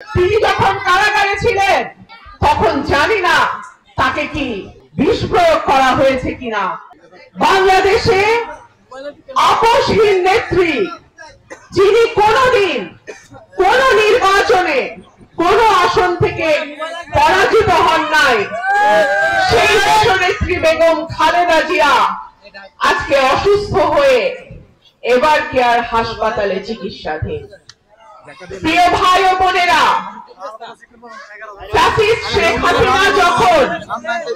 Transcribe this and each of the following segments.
তিনি যখন কারাগারে ছিলেন তখন জানি না তাকে কি বিষ প্রয়োগ করা হয়েছে কিনা। বাংলাদেশে আপোষহীন নেত্রী, যিনি কোনদিন কোন নির্বাচনে কোন আসন থেকে পরাজিত হন নাই, সেই দেশনেত্রী বেগম খালেদা জিয়া আজকে অসুস্থ হয়ে এবার কেয়ার হাসপাতালে চিকিৎসাধীন। প্রিয় ভাই ও বোনেরা, ফ্যাসিস্ট শেখ হাসিনা যখন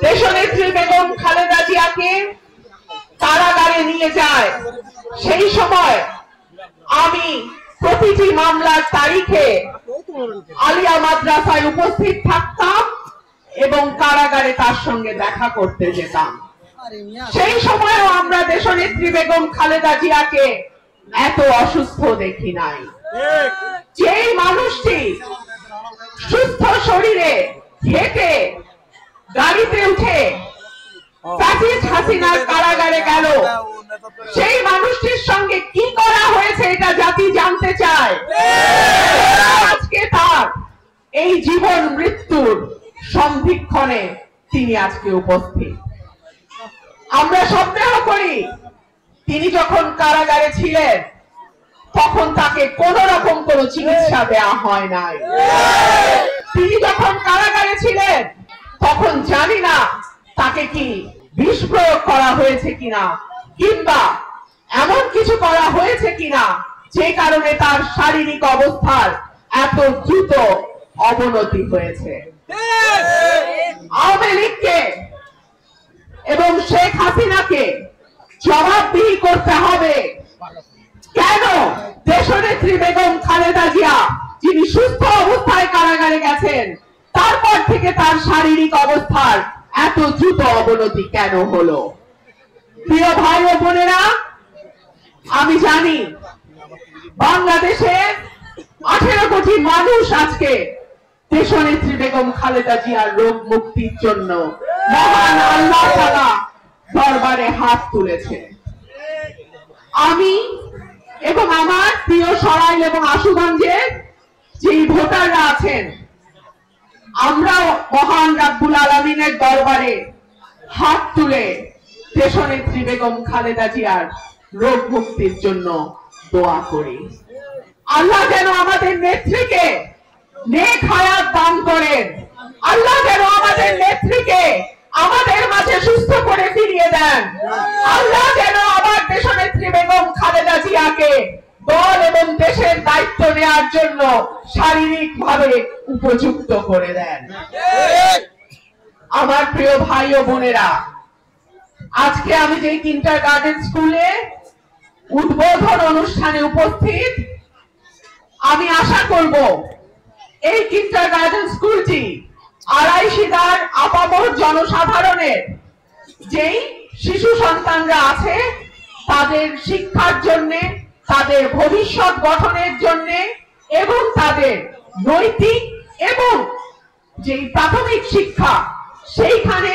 দেশনেত্রী বেগম খালেদা জিয়াকে কারাগারে নিয়ে যায়, সেই সময় আমি প্রতিটি মামলার তারিখে আলিয়া মাদ্রাসায় উপস্থিত থাকতাম এবং কারাগারে তার সঙ্গে দেখা করতে যেতাম। সেই সময়ও আমরা দেশনেত্রী বেগম খালেদা জিয়াকে এত অসুস্থ দেখি নাই। যেই মানুষটি সুস্থ শরীরে হেঁটে গাড়িতে উঠে ফ্যাসিস্ট হাসিনার কারাগারে গেল, সেই মানুষটির সঙ্গে কি করা হয়েছে এটা জাতি জানতে চায়। আজকে তার এই জীবন মৃত্যুর সন্ধিক্ষণে তিনি আজকে উপস্থিত। আমরা সন্দেহ করি তিনি যখন কারাগারে ছিলেন তখন তাকে কোন রকম কোন চিকিৎসা দেয়া হয় নাই। তিনি যখন কারাগারে ছিলেন তখন জানি না তাকে কি বিষ প্রয়োগ করা হয়েছে কিনা, কিংবা এমন কিছু করা হয়েছে কিনা যে কারণে তার শারীরিক অবস্থার এত দ্রুত অবনতি হয়েছে। আওয়ামী লীগকে এবং শেখ হাসিনাকে জবাবদিহি করতে হবে। কেন দেশনেত্রী বেগম খালেদা জিয়া, যিনি সুস্থ অবস্থায় কারাগারে গেছেন, তারপর থেকে তার শারীরিক অবস্থার এত দ্রুত অবনতি কেন হলো? প্রিয় ভাই ও বোনেরা, আমি জানি বাংলাদেশের 18 কোটি মানুষ আজকে দেশনেত্রী বেগম খালেদা জিয়ার রোগ মুক্তির জন্য মহান আল্লাহ তাআলা দরবারে হাত তুলেছে। আমি এবং আমার প্রিয় সরাইল এবং আশুগঞ্জের যে ভোটাররা আছেন, আমরাও মহান রাব্বুল আলামিনের দরবারে হাত তুলে দেশনেত্রী বেগম খালেদা জিয়ার রোগ মুক্তির জন্য দোয়া করি। আল্লাহ যেন আমাদের নেত্রীকে নেক হায়াত দান করেন। আল্লাহ যেন আমাদের নেত্রীকে আমাদের মাঝে সুস্থ করে ফিরিয়ে দেন। আল্লাহ যেন আবার দেশনেত্রী বেগম খালেদা জিয়াকে দল এবং দেশের দায়িত্ব নেওয়ার জন্য শারীরিকভাবে উপযুক্ত করে দেন। আমার প্রিয় ভাই ও বোনেরা, আজকে আমি যে কিন্ডারগার্টেন স্কুলে উদ্বোধন অনুষ্ঠানে উপস্থিত, আমি আশা করব এই কিন্ডারগার্টেন স্কুলটি আড়াইশিদার আপামর জনসাধারণের যেই শিশু সন্তানরা আছে তাদের শিক্ষার জন্য, তাদের ভবিষ্যৎ গঠনের জন্য এবং তাদের নৈতিক এবং যেই প্রাথমিক শিক্ষা সেইখানে